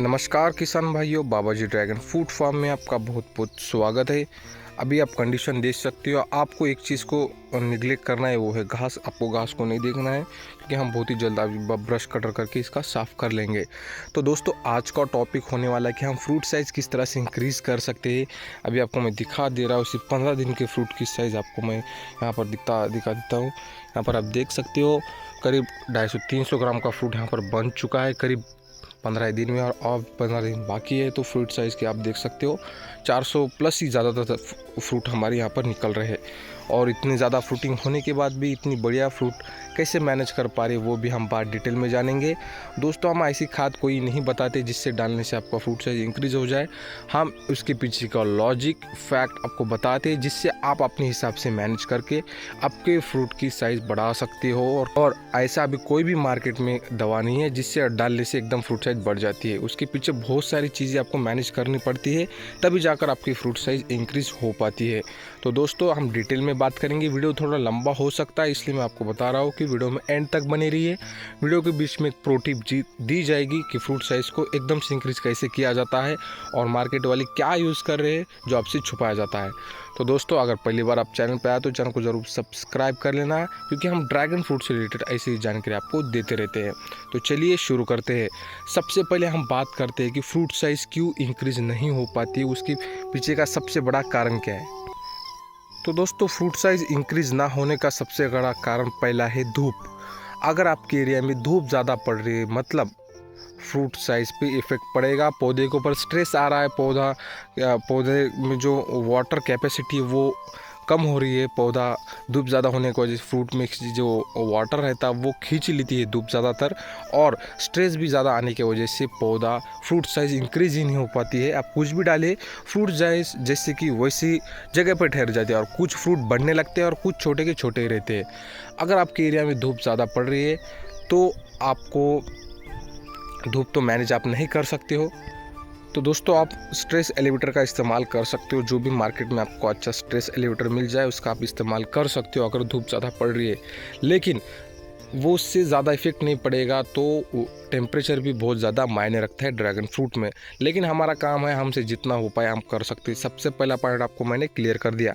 नमस्कार किसान भाइयों, बाबाजी ड्रैगन फ्रूट फार्म में आपका बहुत बहुत स्वागत है। अभी आप कंडीशन देख सकते हो। आपको एक चीज़ को निगलेक्ट करना है, वो है घास। आपको घास को नहीं देखना है क्योंकि हम बहुत ही जल्द अभी ब्रश कटर करके इसका साफ़ कर लेंगे। तो दोस्तों, आज का टॉपिक होने वाला है कि हम फ्रूट साइज़ किस तरह से इंक्रीज़ कर सकते हैं। अभी आपको मैं दिखा दे रहा हूँ, सिर्फ 15 दिन के फ्रूट की साइज़ आपको मैं यहाँ पर दिखा देता हूँ। यहाँ पर आप देख सकते हो करीब 250-300 ग्राम का फ्रूट यहाँ पर बन चुका है करीब 15 दिन में, और 15 दिन बाकी है। तो फ्रूट साइज़ के आप देख सकते हो 400 प्लस ही ज़्यादातर फ्रूट हमारे यहाँ पर निकल रहे हैं। और इतनी ज़्यादा फ्रूटिंग होने के बाद भी इतनी बढ़िया फ्रूट कैसे मैनेज कर पा रहे, वो भी हम बात डिटेल में जानेंगे। दोस्तों, हम ऐसी खाद कोई नहीं बताते जिससे डालने से आपका फ्रूट साइज़ इंक्रीज़ हो जाए। हम उसके पीछे का लॉजिक फैक्ट आपको बताते हैं जिससे आप अपने हिसाब से मैनेज करके आपके फ्रूट की साइज़ बढ़ा सकते हो। और ऐसा अभी कोई भी मार्केट में दवा नहीं है जिससे डालने से एकदम फ्रूट साइज़ बढ़ जाती है। उसके पीछे बहुत सारी चीज़ें आपको मैनेज करनी पड़ती है, तभी जाकर आपकी फ्रूट साइज़ इंक्रीज़ हो पाती है। तो दोस्तों, हम डिटेल में बात करेंगे। वीडियो थोड़ा लंबा हो सकता है, इसलिए मैं आपको बता रहा हूँ कि वीडियो में एंड तक बने रहिए। वीडियो के बीच में एक प्रो टिप दी जाएगी कि फ्रूट साइज़ को एकदम से इंक्रीज़ कैसे किया जाता है और मार्केट वाले क्या यूज़ कर रहे हैं जो आपसे छुपाया जाता है। तो दोस्तों, अगर पहली बार आप चैनल पर आए तो चैनल को ज़रूर सब्सक्राइब कर लेना, क्योंकि हम ड्रैगन फ्रूट से रिलेटेड ऐसी जानकारी आपको देते रहते हैं। तो चलिए शुरू करते हैं। सबसे पहले हम बात करते हैं कि फ्रूट साइज़ क्यों इंक्रीज़ नहीं हो पाती है, उसके पीछे का सबसे बड़ा कारण क्या है। तो दोस्तों, फ्रूट साइज़ इंक्रीज़ ना होने का सबसे बड़ा कारण पहला है धूप। अगर आपके एरिया में धूप ज़्यादा पड़ रही है, मतलब फ्रूट साइज़ पे इफ़ेक्ट पड़ेगा। पौधे के ऊपर स्ट्रेस आ रहा है, पौधे में जो वाटर कैपेसिटी है वो कम हो रही है। पौधा धूप ज़्यादा होने की वजह से फ्रूट में जो वाटर रहता है वो खींच लेती है धूप ज़्यादातर, और स्ट्रेस भी ज़्यादा आने की वजह से पौधा फ्रूट साइज़ इंक्रीज़ ही नहीं हो पाती है। आप कुछ भी डालें, फ्रूट साइज़ जैसे कि वैसी जगह पर ठहर जाती है, और कुछ फ्रूट बढ़ने लगते हैं और कुछ छोटे के छोटे रहते हैं। अगर आपके एरिया में धूप ज़्यादा पड़ रही है तो आपको धूप तो मैनेज आप नहीं कर सकते हो। तो दोस्तों, आप स्ट्रेस एलिवेटर का इस्तेमाल कर सकते हो। जो भी मार्केट में आपको अच्छा स्ट्रेस एलिवेटर मिल जाए उसका आप इस्तेमाल कर सकते हो अगर धूप ज़्यादा पड़ रही है। लेकिन वो उससे ज़्यादा इफेक्ट नहीं पड़ेगा। तो टेम्परेचर भी बहुत ज़्यादा मायने रखता है ड्रैगन फ्रूट में। लेकिन हमारा काम है, हमसे जितना हो पाए हम कर सकते हैं। सबसे पहला पॉइंट आपको मैंने क्लियर कर दिया।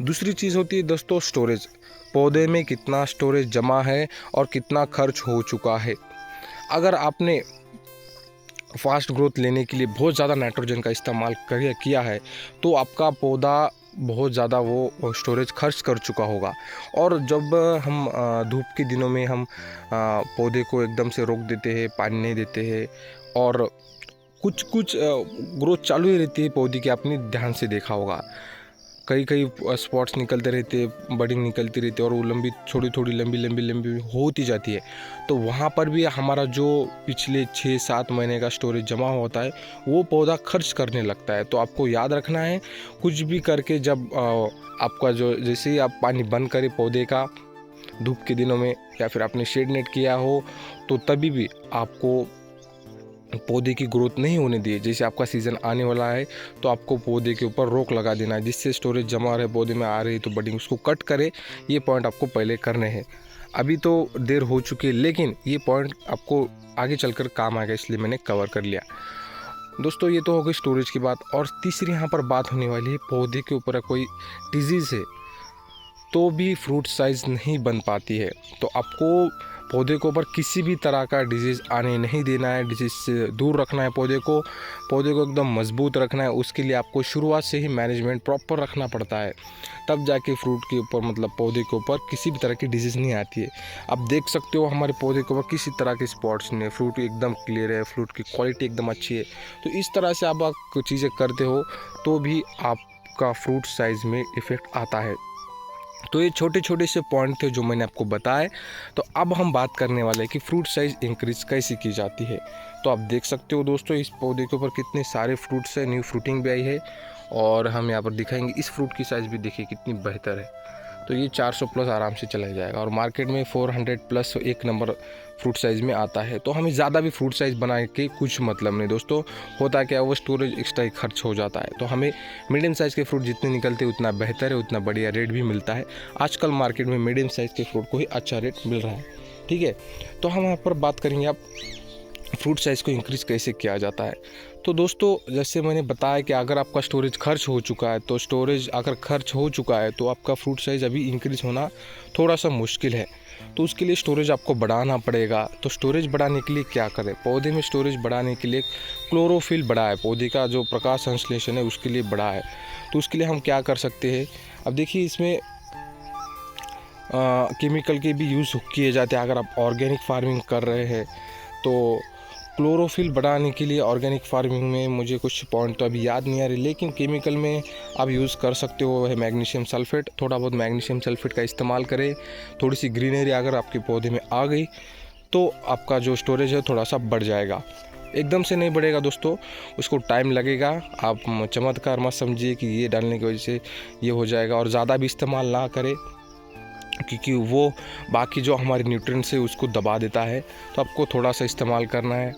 दूसरी चीज़ होती है दोस्तों स्टोरेज। पौधे में कितना स्टोरेज जमा है और कितना खर्च हो चुका है। अगर आपने फास्ट ग्रोथ लेने के लिए बहुत ज़्यादा नाइट्रोजन का इस्तेमाल किया है तो आपका पौधा बहुत ज़्यादा वो स्टोरेज खर्च कर चुका होगा। और जब हम धूप के दिनों में हम पौधे को एकदम से रोक देते हैं, पानी नहीं देते हैं, और कुछ ग्रोथ चालू ही रहती है पौधे की, आपने ध्यान से देखा होगा। कई स्पॉट्स निकलते रहते, बडिंग निकलती रहती है और वो लंबी होती जाती है। तो वहाँ पर भी हमारा जो पिछले 6-7 महीने का स्टोरेज जमा होता है वो पौधा खर्च करने लगता है। तो आपको याद रखना है, कुछ भी करके जब आपका जो जैसे ही आप पानी बंद करें पौधे का धूप के दिनों में, या फिर आपने शेड नेट किया हो, तो तभी भी आपको पौधे की ग्रोथ नहीं होने दी। जैसे आपका सीज़न आने वाला है तो आपको पौधे के ऊपर रोक लगा देना है, जिससे स्टोरेज जमा रहे पौधे में आ रही तो बडिंग उसको कट करे। ये पॉइंट आपको पहले करने हैं। अभी तो देर हो चुकी है, लेकिन ये पॉइंट आपको आगे चलकर काम आएगा, इसलिए मैंने कवर कर लिया। दोस्तों, ये तो हो गई स्टोरेज की बात। और तीसरी यहाँ पर बात होने वाली है, पौधे के ऊपर कोई डिजीज़ है तो भी फ्रूट साइज़ नहीं बन पाती है। तो आपको पौधे के ऊपर किसी भी तरह का डिजीज़ आने नहीं देना है, डिजीज़ से दूर रखना है पौधे को एकदम मजबूत रखना है। उसके लिए आपको शुरुआत से ही मैनेजमेंट प्रॉपर रखना पड़ता है, तब जाके फ्रूट के ऊपर मतलब पौधे के ऊपर किसी भी तरह की डिजीज़ नहीं आती है। आप देख सकते हो हमारे पौधे के ऊपर किसी तरह के स्पॉट्स नहीं है, फ्रूट एकदम क्लियर है, फ्रूट की क्वालिटी एकदम अच्छी है। तो इस तरह से आप चीज़ें करते हो तो भी आपका फ्रूट साइज़ में इफ़ेक्ट आता है। तो ये छोटे छोटे से पॉइंट थे जो मैंने आपको बताए। तो अब हम बात करने वाले हैं कि फ्रूट साइज़ इंक्रीज़ कैसे की जाती है। तो आप देख सकते हो दोस्तों, इस पौधे के ऊपर कितने सारे फ्रूट्स हैं, न्यू फ्रूटिंग भी आई है, और हम यहाँ पर दिखाएंगे इस फ्रूट की साइज़ भी देखिए कितनी बेहतर है। तो ये 400 प्लस आराम से चला जाएगा, और मार्केट में 400 प्लस एक नंबर फ्रूट साइज़ में आता है। तो हमें ज़्यादा भी फ्रूट साइज़ बना के कुछ मतलब नहीं दोस्तों। होता क्या है, वो स्टोरेज एक्स्ट्रा ही खर्च हो जाता है। तो हमें मीडियम साइज़ के फ्रूट जितने निकलते हैं उतना बेहतर है, उतना बढ़िया रेट भी मिलता है। आजकल मार्केट में मीडियम साइज़ के फ्रूट को ही अच्छा रेट मिल रहा है। ठीक है, तो हम यहाँ पर बात करेंगे आप फ्रूट साइज़ को इंक्रीज़ कैसे किया जाता है। तो दोस्तों जैसे मैंने बताया कि अगर आपका स्टोरेज खर्च हो चुका है, तो स्टोरेज अगर खर्च हो चुका है तो आपका फ्रूट साइज़ अभी इंक्रीज़ होना थोड़ा सा मुश्किल है। तो उसके लिए स्टोरेज आपको बढ़ाना पड़ेगा। तो स्टोरेज बढ़ाने के लिए क्या करें? पौधे में स्टोरेज बढ़ाने के लिए क्लोरोफिल बढ़ाए, पौधे का जो प्रकाश संश्लेषण है उसके लिए बढ़ाए। तो उसके लिए हम क्या कर सकते हैं? अब देखिए इसमें केमिकल के भी यूज़ किए जाते हैं। अगर आप ऑर्गेनिक फार्मिंग कर रहे हैं तो क्लोरोफिल बढ़ाने के लिए ऑर्गेनिक फार्मिंग में मुझे कुछ पॉइंट तो अभी याद नहीं आ रही, लेकिन केमिकल में आप यूज़ कर सकते हो है मैग्नीशियम सल्फेट। थोड़ा बहुत मैग्नीशियम सल्फेट का इस्तेमाल करें। थोड़ी सी ग्रीनरी अगर आपके पौधे में आ गई तो आपका जो स्टोरेज है थोड़ा सा बढ़ जाएगा। एकदम से नहीं बढ़ेगा दोस्तों, उसको टाइम लगेगा। आप चमत्कार मत समझिए कि ये डालने की वजह से ये हो जाएगा। और ज़्यादा भी इस्तेमाल ना करें क्योंकि वो बाकी जो हमारे न्यूट्रिएंट्स है उसको दबा देता है। तो आपको थोड़ा सा इस्तेमाल करना है।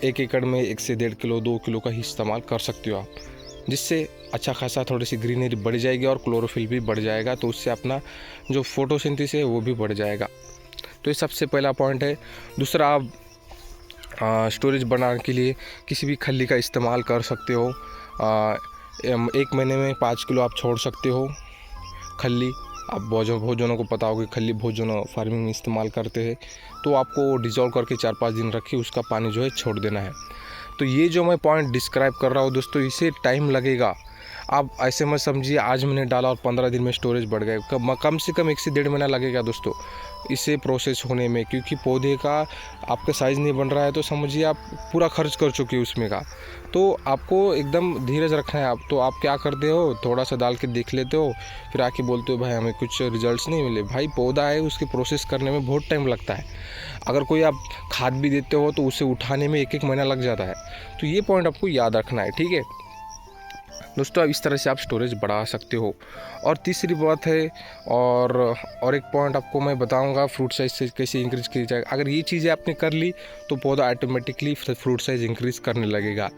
1 एकड़ में 1 से 1.5 किलो 2 किलो का ही इस्तेमाल कर सकते हो आप, जिससे अच्छा खासा थोड़ी सी ग्रीनरी बढ़ जाएगी और क्लोरोफिल भी बढ़ जाएगा। तो उससे अपना जो फोटोसिंथेसिस है वो भी बढ़ जाएगा। तो ये सबसे पहला पॉइंट है। दूसरा, आप स्टोरेज बनाने के लिए किसी भी खल्ली का इस्तेमाल कर सकते हो। 1 महीने में 5 किलो आप छोड़ सकते हो खल्ली। आप भोजनों को पता होगा, खल्ली भोजन फार्मिंग में इस्तेमाल करते हैं। तो आपको डिज़ोल्व करके 4-5 दिन रखिए, उसका पानी जो है छोड़ देना है। तो ये जो मैं पॉइंट डिस्क्राइब कर रहा हूँ दोस्तों, इसे टाइम लगेगा। आप ऐसे मत समझिए आज मैंने डाला और 15 दिन में स्टोरेज बढ़ गए। कम से कम 1 से 1.5 महीना लगेगा दोस्तों इसे प्रोसेस होने में, क्योंकि पौधे का आपका साइज़ नहीं बन रहा है। तो समझिए आप पूरा खर्च कर चुके हो उसमें का। तो आपको एकदम धीरज रखना है। आप तो आप क्या करते हो, थोड़ा सा डाल के देख लेते हो, फिर आके बोलते हो भाई हमें कुछ रिजल्ट्स नहीं मिले। भाई पौधा है, उसके प्रोसेस करने में बहुत टाइम लगता है। अगर कोई आप खाद भी देते हो तो उसे उठाने में 1-1 महीना लग जाता है। तो ये पॉइंट आपको याद रखना है, ठीक है दोस्तों। अब इस तरह से आप स्टोरेज बढ़ा सकते हो। और तीसरी बात है, और एक पॉइंट आपको मैं बताऊंगा फ्रूट साइज से कैसे इंक्रीज़ की जाएगा। अगर ये चीज़ें आपने कर ली तो पौधा ऑटोमेटिकली फ्रूट साइज इंक्रीज़ करने लगेगा।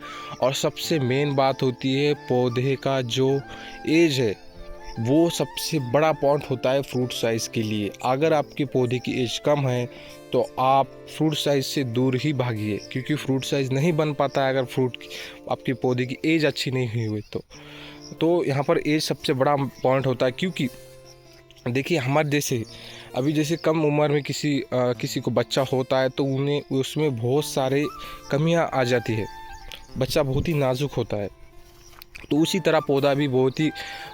और सबसे मेन बात होती है पौधे का जो एज है, वो सबसे बड़ा पॉइंट होता है फ्रूट साइज़ के लिए। अगर आपके पौधे की एज कम है तो आप फ्रूट साइज़ से दूर ही भागिए, क्योंकि फ्रूट साइज़ नहीं बन पाता है अगर आपके पौधे की एज अच्छी नहीं हुई तो यहाँ पर एज सबसे बड़ा पॉइंट होता है। क्योंकि देखिए हमारे जैसे अभी जैसे कम उम्र में किसी को बच्चा होता है तो उन्हें उसमें बहुत सारे कमियाँ आ जाती है। बच्चा बहुत ही नाजुक होता है। तो उसी तरह पौधा भी बहुत ही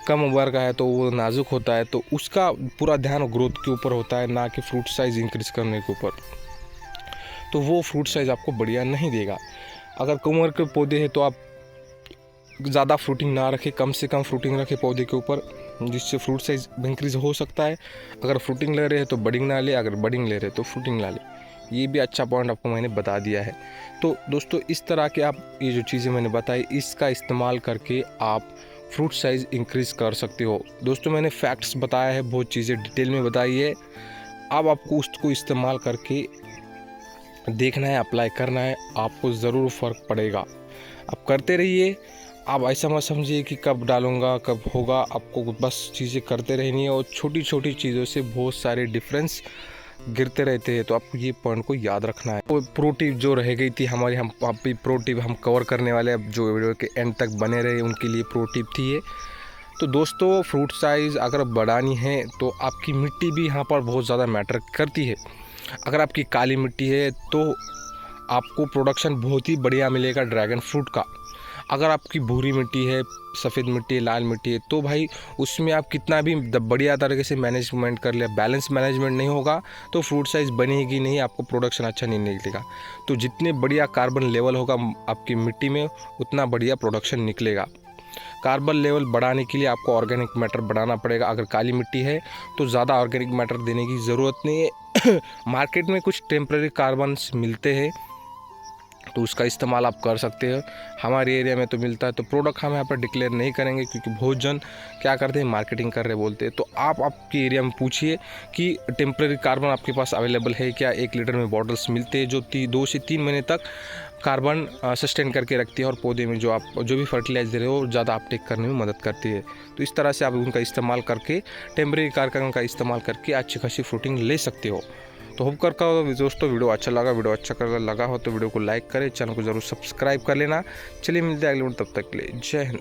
कम उम्र का है तो वो नाजुक होता है। तो उसका पूरा ध्यान ग्रोथ के ऊपर होता है, ना कि फ्रूट साइज़ इंक्रीज़ करने के ऊपर। तो वो फ्रूट साइज़ आपको बढ़िया नहीं देगा। अगर कम उम्र के पौधे हैं तो आप ज़्यादा फ्रूटिंग ना रखें, कम से कम फ्रूटिंग रखें पौधे के ऊपर, जिससे फ्रूट साइज़ इंक्रीज़ हो सकता है। अगर फ्रूटिंग ले रहे हैं तो बडिंग ना ले, अगर बडिंग ले रहे हैं तो फ्रूटिंग ना ले। ये भी अच्छा पॉइंट आपको मैंने बता दिया है। तो दोस्तों इस तरह के आप ये जो चीज़ें मैंने बताई इसका इस्तेमाल करके आप फ्रूट साइज़ इंक्रीज़ कर सकते हो। दोस्तों मैंने फैक्ट्स बताया है, बहुत चीज़ें डिटेल में बताई है। अब आपको उसको इस्तेमाल करके देखना है, अप्लाई करना है, आपको ज़रूर फ़र्क पड़ेगा। आप करते रहिए। आप ऐसा मत समझिए कि कब डालूँगा कब होगा, आपको बस चीज़ें करते रहनी है। और छोटी छोटी चीज़ों से बहुत सारे डिफरेंस गिरते रहते हैं। तो आपको ये पॉइंट को याद रखना है। तो प्रो टिप जो रह गई थी हमारी, हम अभी प्रो टिप हम कवर करने वाले, अब जो वीडियो के एंड तक बने रहे उनके लिए प्रो टिप थी ये। तो दोस्तों फ्रूट साइज़ अगर बढ़ानी है तो आपकी मिट्टी भी यहाँ पर बहुत ज़्यादा मैटर करती है। अगर आपकी काली मिट्टी है तो आपको प्रोडक्शन बहुत ही बढ़िया मिलेगा ड्रैगन फ्रूट का। अगर आपकी भूरी मिट्टी है, सफ़ेद मिट्टी है, लाल मिट्टी है, तो भाई उसमें आप कितना भी बढ़िया तरीके से मैनेजमेंट कर ले, बैलेंस मैनेजमेंट नहीं होगा तो फ्रूट साइज़ बनेगी नहीं, आपको प्रोडक्शन अच्छा नहीं निकलेगा। तो जितने बढ़िया कार्बन लेवल होगा आपकी मिट्टी में उतना बढ़िया प्रोडक्शन निकलेगा। कार्बन लेवल बढ़ाने के लिए आपको ऑर्गेनिक मैटर बढ़ाना पड़ेगा। अगर काली मिट्टी है तो ज़्यादा ऑर्गेनिक मैटर देने की ज़रूरत नहीं है। मार्केट में कुछ टेम्प्रेरी कार्बन्स मिलते हैं तो उसका इस्तेमाल आप कर सकते हो। हमारे एरिया में तो मिलता है। तो प्रोडक्ट हम यहाँ पर डिक्लेयर नहीं करेंगे क्योंकि बहुत जन क्या करते हैं, मार्केटिंग कर रहे बोलते हैं। तो आप आपके एरिया में पूछिए कि टेम्प्रेरी कार्बन आपके पास अवेलेबल है क्या। 1 लीटर में बॉटल्स मिलते हैं जो 2 से 3 महीने तक कार्बन सस्टेन करके रखती है और पौधे में जो भी फर्टिलाइजर है वो ज़्यादा अपटेक करने में मदद करती है। तो इस तरह से आप उनका इस्तेमाल करके टेम्प्रेरी कार्बन का इस्तेमाल करके अच्छी खासी फ्रूटिंग ले सकते हो। तो होप करता हो दोस्तों वीडियो अच्छा लगा हो तो वीडियो को लाइक करें, चैनल को जरूर सब्सक्राइब कर लेना। चलिए मिलते हैं अगले वीडियो, तब तक के लिए जय हिंद।